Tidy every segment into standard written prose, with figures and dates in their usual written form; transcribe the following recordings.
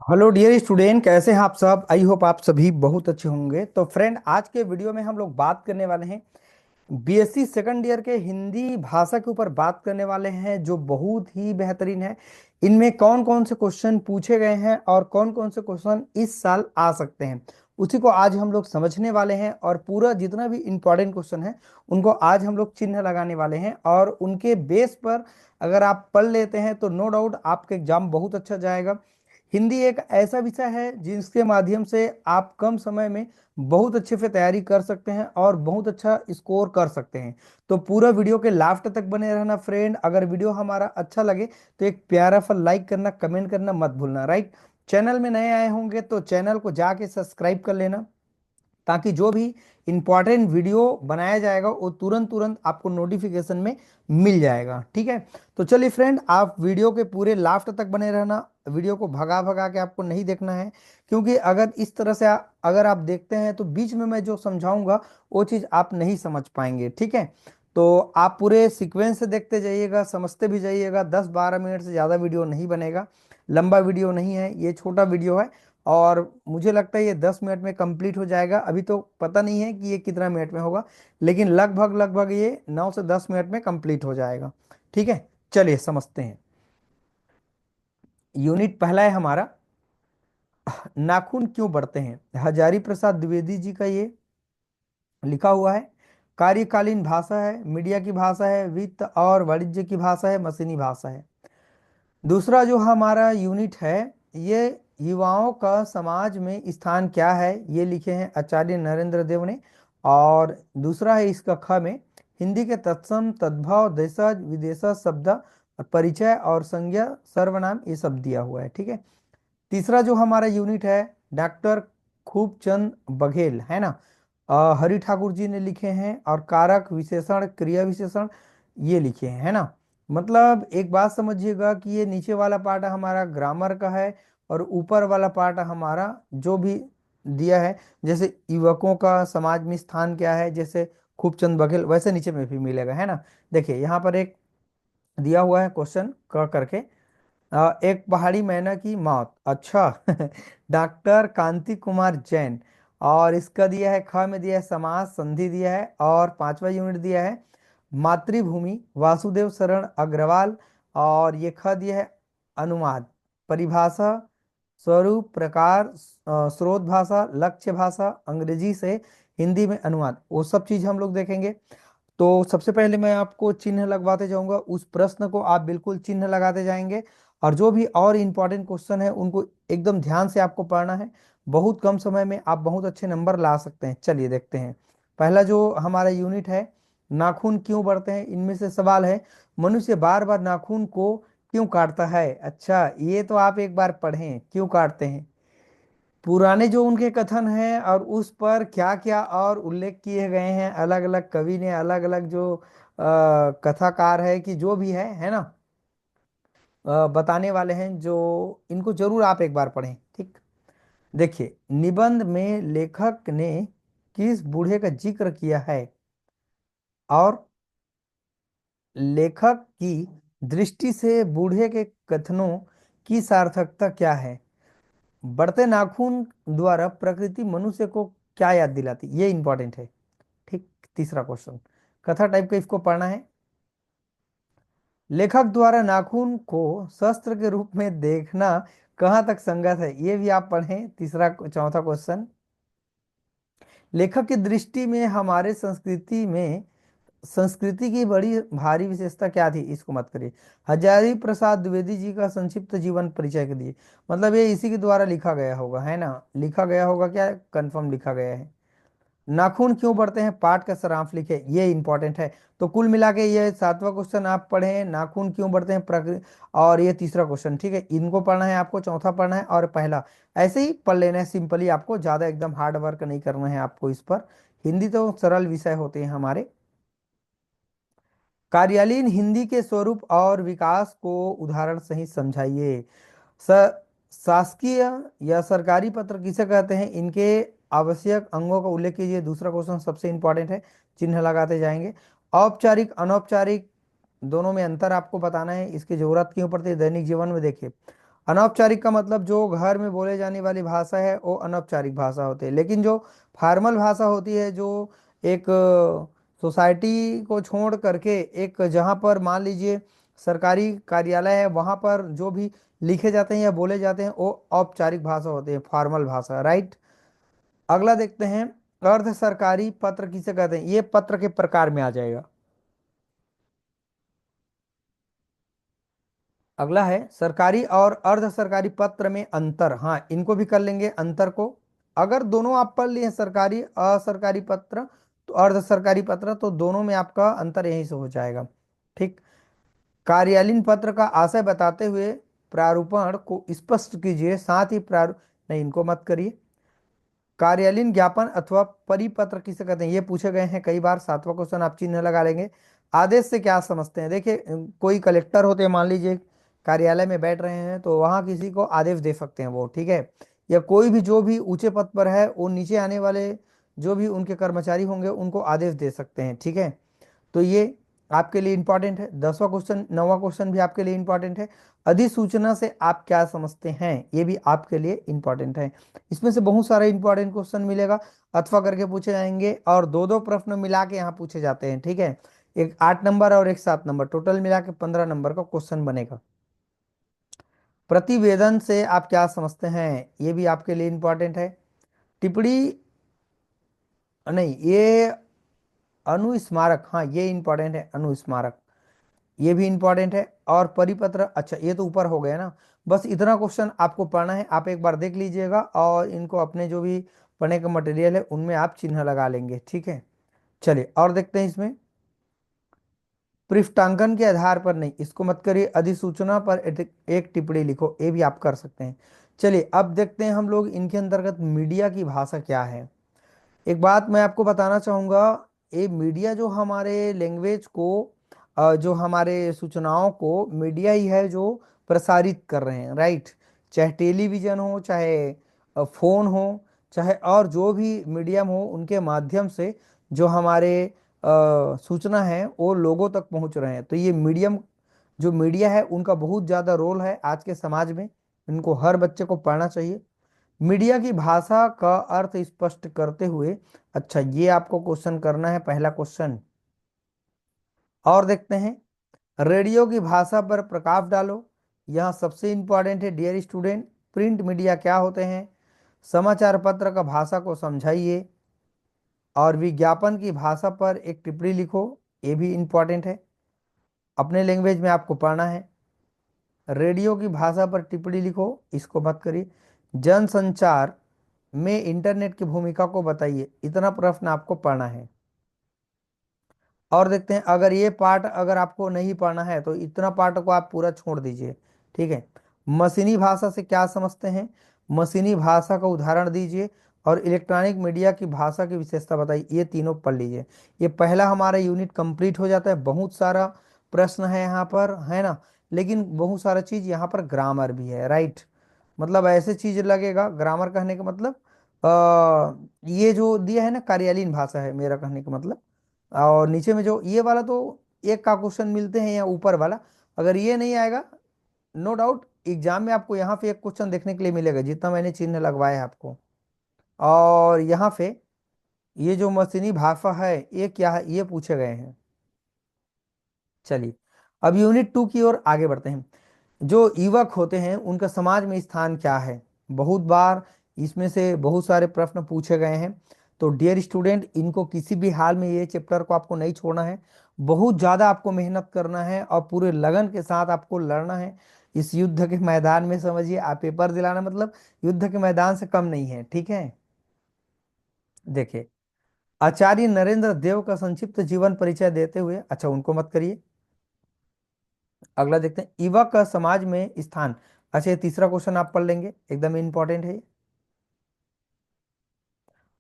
Hello dear student, कैसे हैं आप सब। आई होप आप सभी बहुत अच्छे होंगे। तो फ्रेंड, आज के वीडियो में हम लोग बात करने वाले हैं बीएससी सेकंड ईयर के हिंदी भाषा के ऊपर बात करने वाले हैं, जो बहुत ही बेहतरीन है। इनमें कौन कौन से क्वेश्चन पूछे गए हैं और कौन कौन से क्वेश्चन इस साल आ सकते हैं, उसी को आज हम लोग समझने वाले हैं। और पूरा जितना भी इंपॉर्टेंट क्वेश्चन है उनको आज हम लोग चिन्ह लगाने वाले हैं, और उनके बेस पर अगर आप पढ़ लेते हैं तो नो डाउट आपका एग्जाम बहुत अच्छा जाएगा। हिंदी एक ऐसा विषय है जिसके माध्यम से आप कम समय में बहुत अच्छे से तैयारी कर सकते हैं और बहुत अच्छा स्कोर कर सकते हैं। तो पूरा वीडियो के लास्ट तक बने रहना फ्रेंड। अगर वीडियो हमारा अच्छा लगे तो एक प्यारा सा लाइक करना, कमेंट करना मत भूलना, राइट। चैनल में नए आए होंगे तो चैनल को जाके सब्सक्राइब कर लेना, ताकि जो भी इंपॉर्टेंट वीडियो बनाया जाएगा वो तुरंत तुरंत आपको नोटिफिकेशन में मिल जाएगा। ठीक है। तो चलिए फ्रेंड, आप वीडियो के पूरे लास्ट तक बने रहना। वीडियो को भगा भगा के आपको नहीं देखना है, क्योंकि अगर इस तरह से अगर आप देखते हैं तो बीच में मैं जो समझाऊंगा वो चीज़ आप नहीं समझ पाएंगे। ठीक है। तो आप पूरे सीक्वेंस से देखते जाइएगा, समझते भी जाइएगा। 10-12 मिनट से ज़्यादा वीडियो नहीं बनेगा, लंबा वीडियो नहीं है, ये छोटा वीडियो है। और मुझे लगता है ये 10 मिनट में कंप्लीट हो जाएगा। अभी तो पता नहीं है कि ये कितना मिनट में होगा, लेकिन लगभग लगभग ये 9 से 10 मिनट में कंप्लीट हो जाएगा। ठीक है। चलिए समझते हैं। यूनिट पहला है हमारा, नाखून क्यों बढ़ते हैं। हजारी प्रसाद द्विवेदी जी का ये लिखा हुआ है। कार्यकालीन भाषा है, मीडिया की भाषा है, वित्त और वाणिज्य की भाषा है, मशीनी भाषा है। दूसरा जो हमारा यूनिट है, ये युवाओं का समाज में स्थान क्या है, ये लिखे हैं आचार्य नरेंद्र देव ने। और दूसरा है इसका ख में, हिंदी के तत्सम तद्भव देशज विदेशज शब्द परिचय और संज्ञा सर्वनाम ये सब दिया हुआ है। ठीक है। तीसरा जो हमारा यूनिट है, डॉक्टर खूबचंद बघेल है ना, हरि ठाकुर जी ने लिखे हैं। और कारक विशेषण क्रिया विशेषण ये लिखे हैं, है ना। मतलब एक बात समझिएगा कि ये नीचे वाला पार्ट हमारा ग्रामर का है, और ऊपर वाला पार्ट हमारा जो भी दिया है, जैसे युवकों का समाज में स्थान क्या है, जैसे खूबचंद बघेल, वैसे नीचे में भी मिलेगा, है ना। देखिए यहाँ पर एक दिया हुआ है क्वेश्चन क करके, एक पहाड़ी मैना की मौत। अच्छा डॉक्टर कांति कुमार जैन। और इसका दिया है, ख में दिया है समास संधि दिया है, और पांचवा यूनिट दिया है मातृभूमि, वासुदेव शरण अग्रवाल। और ये ख दिया है अनुवाद, परिभाषा, स्वरूप, प्रकार, स्रोत भाषा, लक्ष्य भाषा, अंग्रेजी से हिंदी में अनुवाद, वो सब चीज हम लोग देखेंगे। तो सबसे पहले मैं आपको चिन्ह लगवाते जाऊंगा, उस प्रश्न को आप बिल्कुल चिन्ह लगाते जाएंगे। और जो भी और इम्पोर्टेंट क्वेश्चन है उनको एकदम ध्यान से आपको पढ़ना है। बहुत कम समय में आप बहुत अच्छे नंबर ला सकते हैं। चलिए देखते हैं। पहला जो हमारा यूनिट है, नाखून क्यों बढ़ते हैं, इनमें से सवाल है, मनुष्य बार बार नाखून को क्यों काटता है। अच्छा, ये तो आप एक बार पढ़ें क्यों काटते हैं। पुराने जो उनके कथन हैं और उस पर क्या क्या और उल्लेख किए गए हैं, अलग अलग कवि ने, अलग अलग जो कथाकार है कि जो भी है ना, बताने वाले हैं, जो इनको जरूर आप एक बार पढ़ें। ठीक। देखिए, निबंध में लेखक ने किस बूढ़े का जिक्र किया है, और लेखक की दृष्टि से बूढ़े के कथनों की सार्थकता क्या है। बढ़ते नाखून द्वारा प्रकृति मनुष्य को क्या याद दिलाती, ये इंपॉर्टेंट है। ठीक। तीसरा क्वेश्चन कथा टाइप का, इसको पढ़ना है। लेखक द्वारा नाखून को शस्त्र के रूप में देखना कहाँ तक संगत है, ये भी आप पढ़ें। तीसरा चौथा क्वेश्चन, लेखक की दृष्टि में हमारे संस्कृति की बड़ी भारी विशेषता क्या थी, इसको मत करिए। हजारी प्रसाद द्विवेदी जी का संक्षिप्त जीवन परिचय के दिए, मतलब ये इसी के द्वारा लिखा गया होगा, है ना। लिखा गया होगा क्या, कंफर्म लिखा गया है। नाखून क्यों बढ़ते हैं, पाठ का सारांश लिखे, ये इंपॉर्टेंट है। तो कुल मिला के ये सातवां क्वेश्चन आप पढ़े, नाखून क्यों बढ़ते हैं प्रकृति, और ये तीसरा क्वेश्चन। ठीक है, इनको पढ़ना है आपको, चौथा पढ़ना है और पहला। ऐसे ही पढ़ लेना है सिंपली, आपको ज्यादा एकदम हार्ड वर्क नहीं करना है आपको इस पर। हिंदी तो सरल विषय होते हैं हमारे। कार्यालयीन हिंदी के स्वरूप और विकास को उदाहरण सहित समझाइए। स शासकीय या सरकारी पत्र किसे कहते हैं, इनके आवश्यक अंगों का उल्लेख कीजिए। दूसरा क्वेश्चन सबसे इंपॉर्टेंट है, चिन्ह लगाते जाएंगे। औपचारिक अनौपचारिक दोनों में अंतर आपको बताना है, इसकी जरूरत क्यों पड़ती है दैनिक जीवन में। देखिए, अनौपचारिक का मतलब जो घर में बोले जाने वाली भाषा है वो अनौपचारिक भाषा होती है, लेकिन जो फॉर्मल भाषा होती है, जो एक सोसाइटी को छोड़ करके एक जहाँ पर मान लीजिए सरकारी कार्यालय है, वहाँ पर जो भी लिखे जाते हैं या बोले जाते हैं वो औपचारिक भाषा होती है, फॉर्मल भाषा, राइट। अगला देखते हैं, अर्ध सरकारी पत्र किसे कहते हैं, ये पत्र के प्रकार में आ जाएगा। अगला है सरकारी और अर्ध सरकारी पत्र में अंतर, हाँ इनको भी कर लेंगे अंतर को। अगर दोनों आप पढ़ लिए सरकारी असरकारी पत्र तो अर्ध सरकारी पत्र, तो दोनों में आपका अंतर यहीं से हो जाएगा, ठीक। कार्यालयीन पत्र का आशय बताते हुए प्रारूपण को स्पष्ट कीजिए, साथ ही प्रारूप, नहीं इनको मत करिए। कार्यालयीन ज्ञापन अथवा परिपत्र किसे कहते हैं, ये पूछे गए हैं कई बार, 7वां क्वेश्चन आप चिन्ह लगा लेंगे। आदेश से क्या समझते हैं, देखिए कोई कलेक्टर होते हैं मान लीजिए, कार्यालय में बैठ रहे हैं तो वहां किसी को आदेश दे सकते हैं वो, ठीक है। या कोई भी जो भी ऊंचे पद पर है वो नीचे आने वाले जो भी उनके कर्मचारी होंगे उनको आदेश दे सकते हैं, ठीक है। तो ये आपके लिए इंपॉर्टेंट है। 10वां क्वेश्चन, 9वां क्वेश्चन भी आपके लिए इंपॉर्टेंट है। अधिसूचना से आप क्या समझते हैं, ये भी आपके लिए इंपॉर्टेंट है। इसमें से बहुत सारे इंपॉर्टेंट क्वेश्चन मिलेगा, अथवा करके पूछे जाएंगे, और दो दो प्रश्न मिला के यहाँ पूछे जाते हैं, ठीक है। एक 8 नंबर और एक 7 नंबर, टोटल मिला के 15 नंबर का क्वेश्चन बनेगा। प्रतिवेदन से आप क्या समझते हैं, ये भी आपके लिए इंपॉर्टेंट है। टिप्पणी, नहीं ये अनुस्मारक, हाँ ये इंपॉर्टेंट है, अनुस्मारक ये भी इंपॉर्टेंट है। और परिपत्र, अच्छा ये तो ऊपर हो गया ना। बस इतना क्वेश्चन आपको पढ़ना है, आप एक बार देख लीजिएगा और इनको अपने जो भी पढ़ने का मटेरियल है उनमें आप चिन्ह लगा लेंगे, ठीक है। चलिए और देखते हैं इसमें, पृष्ठांकन के आधार पर नहीं, इसको मत करिए, अधिसूचना पर एक टिप्पणी लिखो, ये भी आप कर सकते हैं। चलिए अब देखते हैं हम लोग इनके अंतर्गत मीडिया की भाषा क्या है। एक बात मैं आपको बताना चाहूँगा, ये मीडिया जो हमारे लैंग्वेज को जो हमारे सूचनाओं को मीडिया ही है जो प्रसारित कर रहे हैं, राइट। चाहे टेलीविज़न हो, चाहे फ़ोन हो, चाहे और जो भी मीडियम हो, उनके माध्यम से जो हमारे सूचना है वो लोगों तक पहुंच रहे हैं। तो ये मीडियम, जो मीडिया है उनका बहुत ज़्यादा रोल है आज के समाज में, इनको हर बच्चे को पढ़ना चाहिए। मीडिया की भाषा का अर्थ स्पष्ट करते हुए, अच्छा ये आपको क्वेश्चन करना है, पहला क्वेश्चन। और देखते हैं, रेडियो की भाषा पर प्रकाश डालो, यह सबसे इंपॉर्टेंट है डियर स्टूडेंट। प्रिंट मीडिया क्या होते हैं, समाचार पत्र का भाषा को समझाइए, और विज्ञापन की भाषा पर एक टिप्पणी लिखो, ये भी इंपॉर्टेंट है, अपने लैंग्वेज में आपको पढ़ना है। रेडियो की भाषा पर टिप्पणी लिखो, इसको मत करिए। जनसंचार में इंटरनेट की भूमिका को बताइए, इतना प्रश्न आपको पढ़ना है। और देखते हैं, अगर ये पार्ट अगर आपको नहीं पढ़ना है तो इतना पार्ट को आप पूरा छोड़ दीजिए, ठीक है। मशीनी भाषा से क्या समझते हैं, मशीनी भाषा का उदाहरण दीजिए, और इलेक्ट्रॉनिक मीडिया की भाषा की विशेषता बताइए, ये तीनों पढ़ लीजिए। ये पहला हमारा यूनिट कंप्लीट हो जाता है। बहुत सारा प्रश्न है यहाँ पर, है ना, लेकिन बहुत सारा चीज यहाँ पर ग्रामर भी है, राइट। मतलब ऐसे चीज लगेगा, ग्रामर कहने का मतलब ये जो दिया है ना कार्यालयीन भाषा है मेरा कहने का मतलब। और नीचे में जो ये वाला तो एक का क्वेश्चन मिलते हैं, या ऊपर वाला अगर ये नहीं आएगा, नो डाउट एग्जाम में आपको यहाँ पे एक क्वेश्चन देखने के लिए मिलेगा, जितना मैंने चिन्ह लगवाया है आपको। और यहाँ पे ये जो मशीनी भाषा है ये क्या है, ये पूछे गए हैं। चलिए अब यूनिट 2 की ओर आगे बढ़ते हैं। जो युवक होते हैं उनका समाज में स्थान क्या है, बहुत बार इसमें से बहुत सारे प्रश्न पूछे गए हैं। तो डियर स्टूडेंट, इनको किसी भी हाल में ये चैप्टर को आपको नहीं छोड़ना है, बहुत ज़्यादा आपको मेहनत करना है और पूरे लगन के साथ आपको लड़ना है इस युद्ध के मैदान में। समझिए, आप पेपर दिलाना मतलब युद्ध के मैदान से कम नहीं है, ठीक है। देखिए, आचार्य नरेंद्र देव का संक्षिप्त जीवन परिचय देते हुए, अच्छा उनको मत करिए। अगला देखते हैं, युवक का समाज में स्थान, अच्छा ये तीसरा क्वेश्चन आप पढ़ लेंगे, एकदम इंपॉर्टेंट है।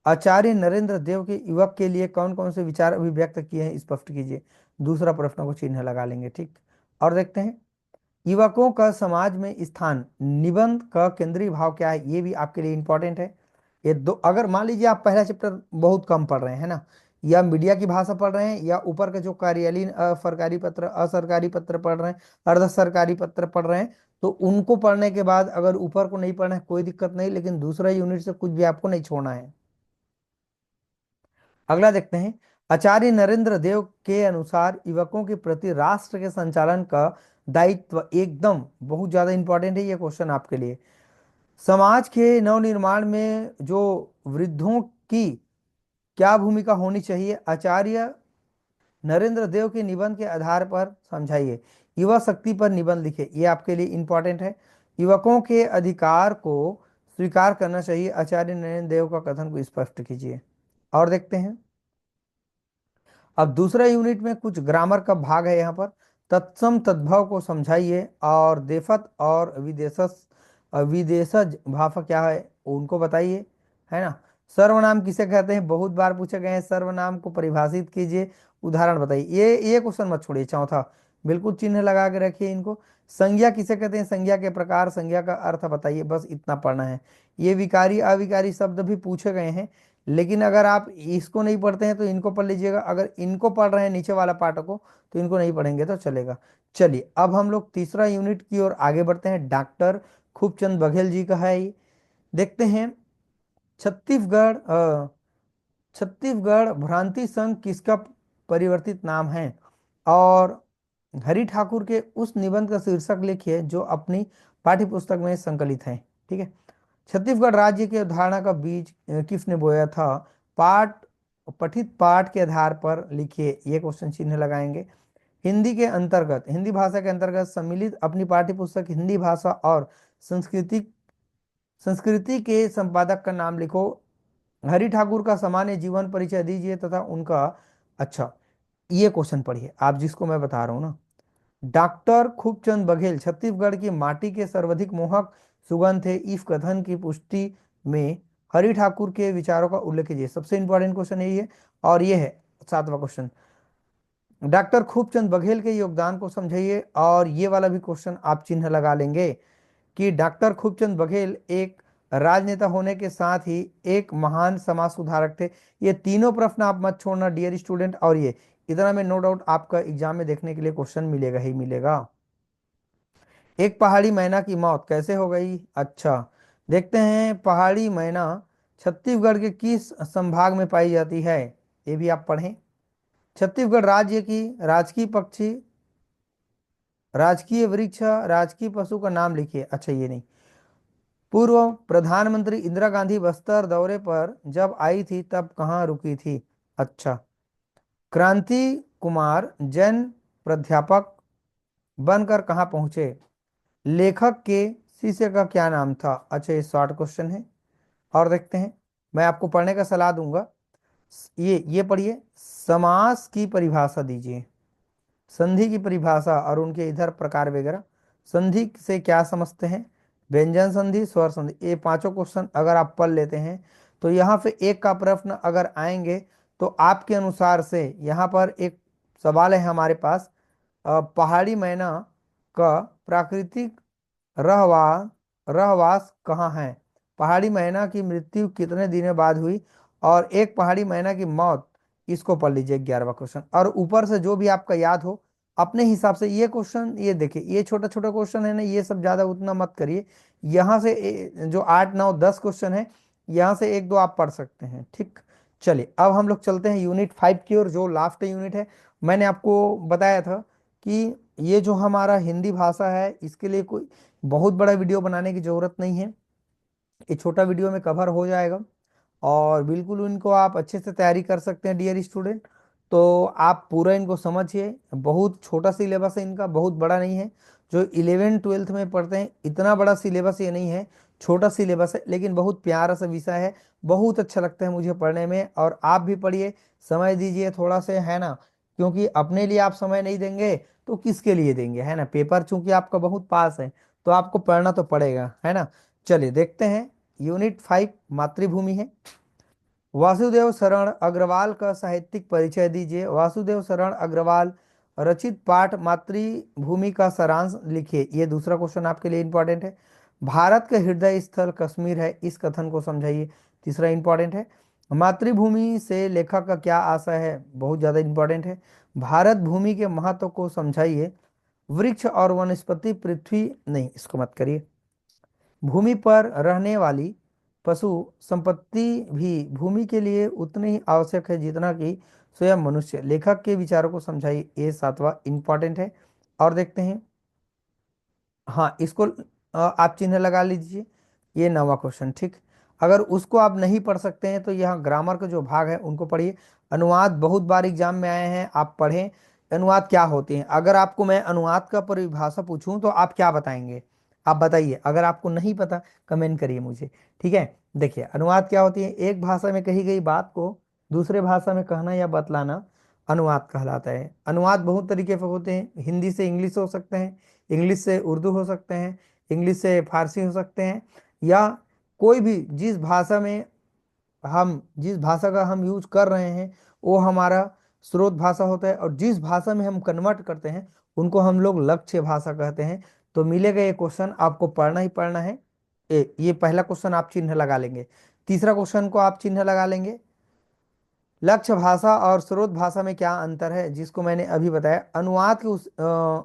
आचार्य नरेंद्र देव के युवक के लिए कौन कौन से विचार अभिव्यक्त किए हैं स्पष्ट कीजिए, दूसरा प्रश्न को चिन्ह लगा लेंगे, ठीक। और देखते हैं, युवकों का समाज में स्थान, निबंध का केंद्रीय भाव क्या है, ये भी आपके लिए इंपॉर्टेंट है। ये दो, अगर मान लीजिए आप पहला चैप्टर बहुत कम पढ़ रहे हैं ना, या मीडिया की भाषा पढ़ रहे हैं, या ऊपर के जो कार्यालयीन सरकारी पत्र असरकारी पत्र पढ़ रहे हैं, अर्ध सरकारी पत्र पढ़ रहे हैं, तो उनको पढ़ने के बाद अगर ऊपर को नहीं पढ़ना है कोई दिक्कत नहीं, लेकिन दूसरा यूनिट से कुछ भी आपको नहीं छोड़ना है। अगला देखते हैं। आचार्य नरेंद्र देव के अनुसार युवकों के प्रति राष्ट्र के संचालन का दायित्व, एकदम बहुत ज्यादा इंपॉर्टेंट है ये क्वेश्चन आपके लिए। समाज के नवनिर्माण में जो वृद्धों की क्या भूमिका होनी चाहिए, आचार्य नरेंद्र देव के निबंध के आधार पर समझाइए। युवा शक्ति पर निबंध लिखे, ये आपके लिए इंपॉर्टेंट है। युवकों के अधिकार को स्वीकार करना चाहिए, आचार्य नरेंद्र देव का कथन को स्पष्ट कीजिए। और देखते हैं, अब दूसरा यूनिट में कुछ ग्रामर का भाग है यहाँ पर। तत्सम तद्भव को समझाइए, और देफत और विदेशस विदेशज भाषा क्या है उनको बताइए, है ना। सर्वनाम किसे कहते हैं, बहुत बार पूछे गए हैं, सर्वनाम को परिभाषित कीजिए, उदाहरण बताइए। ये क्वेश्चन मत छोड़िए। चौथा, बिल्कुल चिन्ह लगा के रखिए इनको। संज्ञा किसे कहते हैं, संज्ञा के प्रकार, संज्ञा का अर्थ बताइए, बस इतना पढ़ना है। ये विकारी अविकारी शब्द भी पूछे गए हैं, लेकिन अगर आप इसको नहीं पढ़ते हैं तो इनको पढ़ लीजिएगा। अगर इनको पढ़ रहे हैं नीचे वाला पार्ट को, तो इनको नहीं पढ़ेंगे तो चलेगा। चलिए अब हम लोग तीसरा यूनिट की ओर आगे बढ़ते हैं। डॉक्टर खूबचंद बघेल जी का है ये। देखते हैं, छत्तीसगढ़ छत्तीसगढ़ भ्रांति संघ किसका परिवर्तित नाम है, और हरि ठाकुर के उस निबंध का शीर्षक लिखिए जो अपनी पाठ्य पुस्तक में संकलित है। ठीक है। छत्तीसगढ़ राज्य की अवधारणा का बीज किसने बोया था, पाठ पठित पाठ के आधार पर लिखिए, ये क्वेश्चन चिन्ह लगाएंगे। हिंदी के अंतर्गत, हिंदी भाषा के अंतर्गत सम्मिलित अपनी पाठ्य पुस्तक हिंदी भाषा और संस्कृति संस्कृति के संपादक का नाम लिखो। हरि ठाकुर का सामान्य जीवन परिचय दीजिए तथा उनका, अच्छा ये क्वेश्चन पढ़िए आप जिसको मैं बता रहा हूँ ना। डॉक्टर खूबचंद बघेल छत्तीसगढ़ की माटी के सर्वाधिक मोहक सुगंध थे, इस कथन की पुष्टि में हरि ठाकुर के विचारों का उल्लेख कीजिए। सबसे इंपॉर्टेंट क्वेश्चन यही है। और ये है सातवां क्वेश्चन, डॉक्टर खूबचंद बघेल के योगदान को समझिए। और ये वाला भी क्वेश्चन आप चिन्ह लगा लेंगे कि डॉक्टर खूबचंद बघेल एक राजनेता होने के साथ ही एक महान समाज सुधारक थे। ये तीनों प्रश्न आप मत छोड़ना डियर स्टूडेंट, और ये इतना में नो डाउट आपका एग्जाम में देखने के लिए क्वेश्चन मिलेगा ही मिलेगा। एक पहाड़ी मैना की मौत कैसे हो गई, अच्छा देखते हैं। पहाड़ी मैना छत्तीसगढ़ के किस संभाग में पाई जाती है, ये भी आप पढ़ें। छत्तीसगढ़ राज्य की राजकीय पक्षी, राजकीय वृक्ष, राजकीय पशु का नाम लिखिए। अच्छा ये नहीं। पूर्व प्रधानमंत्री इंदिरा गांधी बस्तर दौरे पर जब आई थी तब कहाँ रुकी थी, अच्छा। क्रांति कुमार जैन प्राध्यापक बनकर कहाँ पहुंचे, लेखक के शिष्य का क्या नाम था। अच्छा ये शॉर्ट क्वेश्चन है। और देखते हैं, मैं आपको पढ़ने का सलाह दूंगा। ये पढ़िए, समास की परिभाषा दीजिए, संधि की परिभाषा और उनके इधर प्रकार वगैरह। संधि से क्या समझते हैं, व्यंजन संधि, स्वर संधि, ये पांचों क्वेश्चन अगर आप पढ़ लेते हैं तो यहाँ पे एक का प्रश्न अगर आएंगे तो आपके अनुसार से यहाँ पर एक सवाल है हमारे पास, पहाड़ी मैना का प्राकृतिक रहवास रहवास कहाँ है, पहाड़ी मैना की मृत्यु कितने दिनों बाद हुई, और एक पहाड़ी मैना की मौत, इसको पढ़ लीजिए 11वां क्वेश्चन। और ऊपर से जो भी आपका याद हो अपने हिसाब से, ये क्वेश्चन ये देखिए, ये छोटा छोटा क्वेश्चन है ना, ये सब ज्यादा उतना मत करिए। यहाँ से जो 8 9 10 क्वेश्चन है, यहाँ से एक दो आप पढ़ सकते हैं। ठीक, चलिए अब हम लोग चलते हैं यूनिट 5 की ओर, जो लास्ट यूनिट है। मैंने आपको बताया था कि ये जो हमारा हिंदी भाषा है इसके लिए कोई बहुत बड़ा वीडियो बनाने की जरूरत नहीं है, ये छोटा वीडियो में कवर हो जाएगा। और बिल्कुल इनको आप अच्छे से तैयारी कर सकते हैं डियर स्टूडेंट। तो आप पूरा इनको समझिए, बहुत छोटा सिलेबस है इनका, बहुत बड़ा नहीं है। जो 11 12 में पढ़ते हैं इतना बड़ा सिलेबस ये नहीं है, छोटा सिलेबस है, लेकिन बहुत प्यारा सा विषय है, बहुत अच्छा लगता है मुझे पढ़ने में। और आप भी पढ़िए, समय दीजिए थोड़ा से, है ना, क्योंकि अपने लिए आप समय नहीं देंगे तो किसके लिए देंगे, है ना। पेपर चूंकि आपका बहुत पास है तो आपको पढ़ना तो पड़ेगा, है ना। चलिए देखते हैं, यूनिट 5 मातृभूमि है। वासुदेव शरण अग्रवाल का साहित्यिक परिचय दीजिए। वासुदेव शरण अग्रवाल रचित पाठ मातृभूमि का सारांश लिखिए, ये दूसरा क्वेश्चन आपके लिए इंपॉर्टेंट है। भारत का हृदय स्थल कश्मीर है, इस कथन को समझाइए, तीसरा इंपॉर्टेंट है। मातृभूमि से लेखक का क्या आशय है, बहुत ज्यादा इंपॉर्टेंट है। भारत भूमि के महत्व को समझाइए। वृक्ष और वनस्पति पृथ्वी, नहीं इसको मत करिए। भूमि पर रहने वाली पशु संपत्ति भी भूमि के लिए उतनी ही आवश्यक है जितना कि स्वयं मनुष्य। लेखक के विचारों को समझाइए, ये सातवां इंपॉर्टेंट है। और देखते हैं, हाँ इसको आप चिन्ह लगा लीजिए, ये नवा क्वेश्चन, ठीक। अगर उसको आप नहीं पढ़ सकते हैं तो यहाँ ग्रामर का जो भाग है उनको पढ़िए। अनुवाद बहुत बार एग्जाम में आए हैं, आप पढ़ें अनुवाद क्या होते हैं। अगर आपको मैं अनुवाद का परिभाषा पूछूं तो आप क्या बताएंगे, आप बताइए। अगर आपको नहीं पता कमेंट करिए मुझे, ठीक है। देखिए अनुवाद क्या होती है, एक भाषा में कही गई बात को दूसरे भाषा में कहना या बतलाना अनुवाद कहलाता है। अनुवाद बहुत तरीके से होते हैं, हिंदी से इंग्लिश हो सकते हैं, इंग्लिश से उर्दू हो सकते हैं, इंग्लिश से फारसी हो सकते हैं, या कोई भी जिस भाषा का हम यूज कर रहे हैं वो हमारा स्रोत भाषा होता है, और जिस भाषा में हम कन्वर्ट करते हैं उनको हम लोग लक्ष्य भाषा कहते हैं। तो मिलेगा ये क्वेश्चन, आपको पढ़ना ही पढ़ना है। ये पहला क्वेश्चन आप चिन्ह लगा लेंगे। तीसरा क्वेश्चन को आप चिन्ह लगा लेंगे, लक्ष्य भाषा और स्रोत भाषा में क्या अंतर है, जिसको मैंने अभी बताया। अनुवाद के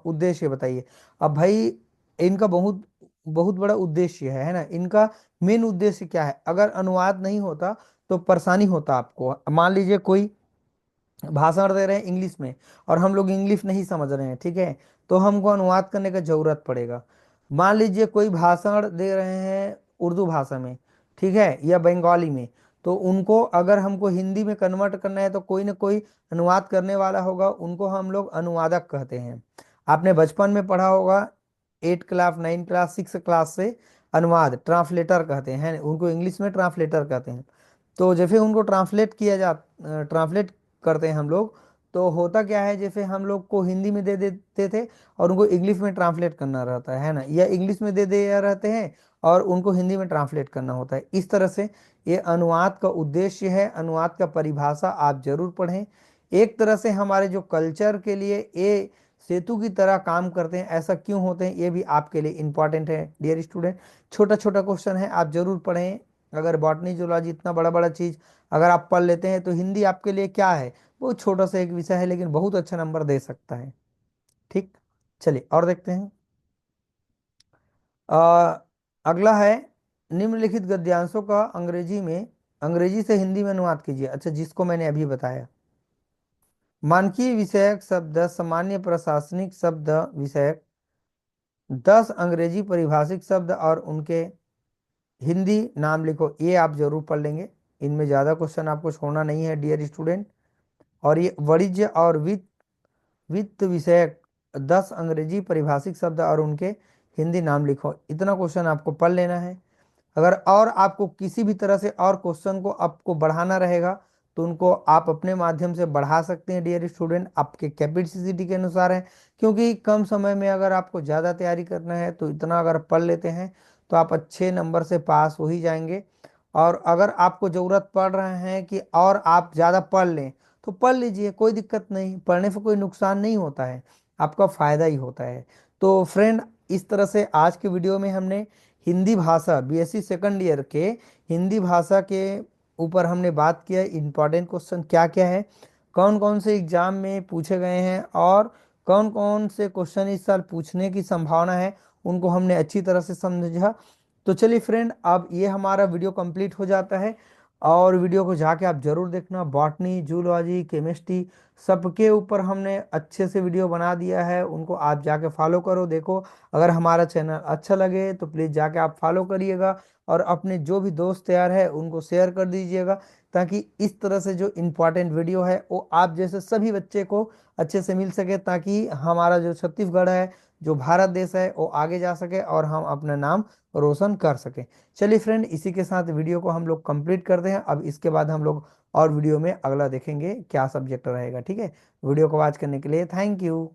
उद्देश्य बताइए। अब भाई इनका बहुत बहुत बड़ा उद्देश्य है ना, इनका मेन उद्देश्य क्या है। अगर अनुवाद नहीं होता तो परेशानी होता आपको। मान लीजिए कोई भाषण दे रहे हैं इंग्लिश में और हम लोग इंग्लिश नहीं समझ रहे हैं, ठीक है, तो हमको अनुवाद करने का जरूरत पड़ेगा। मान लीजिए कोई भाषण दे रहे हैं उर्दू भाषा में, ठीक है, या बंगाली में, तो उनको अगर हमको हिंदी में कन्वर्ट करना है तो कोई ना कोई अनुवाद करने वाला होगा, उनको हम लोग अनुवादक कहते हैं। आपने बचपन में पढ़ा होगा 8 क्लास 9 क्लास 6 क्लास से, अनुवाद ट्रांसलेटर कहते हैं, उनको इंग्लिश में ट्रांसलेटर कहते हैं। तो जैसे उनको ट्रांसलेट करते हैं हम लोग, तो होता क्या है, जैसे हम लोग को हिंदी में दे देते थे और उनको इंग्लिश में ट्रांसलेट करना रहता है ना, या इंग्लिश में दे दे रहते हैं और उनको हिंदी में ट्रांसलेट करना होता है। इस तरह से ये अनुवाद का उद्देश्य है। अनुवाद का परिभाषा आप जरूर पढ़ें। एक तरह से हमारे जो कल्चर के लिए ये सेतु की तरह काम करते हैं। ऐसा क्यों होते हैं ये भी आपके लिए इंपॉर्टेंट है डियर स्टूडेंट। छोटा छोटा क्वेश्चन है, आप जरूर पढ़ें। अगर बॉटनी जूलॉजी इतना बड़ा बड़ा चीज अगर आप पढ़ लेते हैं तो हिंदी आपके लिए क्या है, बहुत छोटा सा एक विषय है, लेकिन बहुत अच्छा नंबर दे सकता है, ठीक। चलिए और देखते हैं। अ, अगला है, निम्नलिखित गद्यांशों का अंग्रेजी से हिंदी में अनुवाद कीजिए। अच्छा, जिसको मैंने अभी बताया, मानकीय विषयक शब्द, सामान्य प्रशासनिक शब्द विषयक, 10 अंग्रेजी परिभाषिक शब्द और उनके हिंदी नाम लिखो। ये आप जरूर पढ़ लेंगे, इनमें ज़्यादा क्वेश्चन आपको छोड़ना नहीं है डियर स्टूडेंट। और ये वाणिज्य और वित्त विषयक 10 अंग्रेजी परिभाषिक शब्द और उनके हिंदी नाम लिखो। इतना क्वेश्चन आपको पढ़ लेना है। अगर और आपको किसी भी तरह से और क्वेश्चन को आपको बढ़ाना रहेगा तो उनको आप अपने माध्यम से बढ़ा सकते हैं डियर स्टूडेंट, आपके कैपेसिटी के अनुसार है। क्योंकि कम समय में अगर आपको ज़्यादा तैयारी करना है तो इतना अगर पढ़ लेते हैं तो आप अच्छे नंबर से पास हो ही जाएंगे। और अगर आपको ज़रूरत पड़ रहे हैं कि और आप ज़्यादा पढ़ लें तो पढ़ लीजिए, कोई दिक्कत नहीं, पढ़ने से कोई नुकसान नहीं होता है, आपका फायदा ही होता है। तो फ्रेंड, इस तरह से आज के वीडियो में हमने हिंदी भाषा बीएससी सेकंड ईयर के हिंदी भाषा के ऊपर हमने बात किया। इम्पॉर्टेंट क्वेश्चन क्या क्या है, कौन कौन से एग्जाम में पूछे गए हैं और कौन कौन से क्वेश्चन इस साल पूछने की संभावना है, उनको हमने अच्छी तरह से समझा। तो चलिए फ्रेंड, अब ये हमारा वीडियो कंप्लीट हो जाता है। और वीडियो को जाके आप जरूर देखना, बॉटनी जूलॉजी केमिस्ट्री सबके ऊपर हमने अच्छे से वीडियो बना दिया है, उनको आप जाके फॉलो करो, देखो। अगर हमारा चैनल अच्छा लगे तो प्लीज़ जाके आप फॉलो करिएगा और अपने जो भी दोस्त यार है उनको शेयर कर दीजिएगा, ताकि इस तरह से जो इम्पोर्टेंट वीडियो है वो आप जैसे सभी बच्चे को अच्छे से मिल सके, ताकि हमारा जो छत्तीसगढ़ है, जो भारत देश है, वो आगे जा सके और हम अपना नाम रोशन कर सकें। चलिए फ्रेंड, इसी के साथ वीडियो को हम लोग कंप्लीट करते हैं। अब इसके बाद हम लोग और वीडियो में अगला देखेंगे क्या सब्जेक्ट रहेगा, ठीक है। वीडियो को वॉच करने के लिए थैंक यू।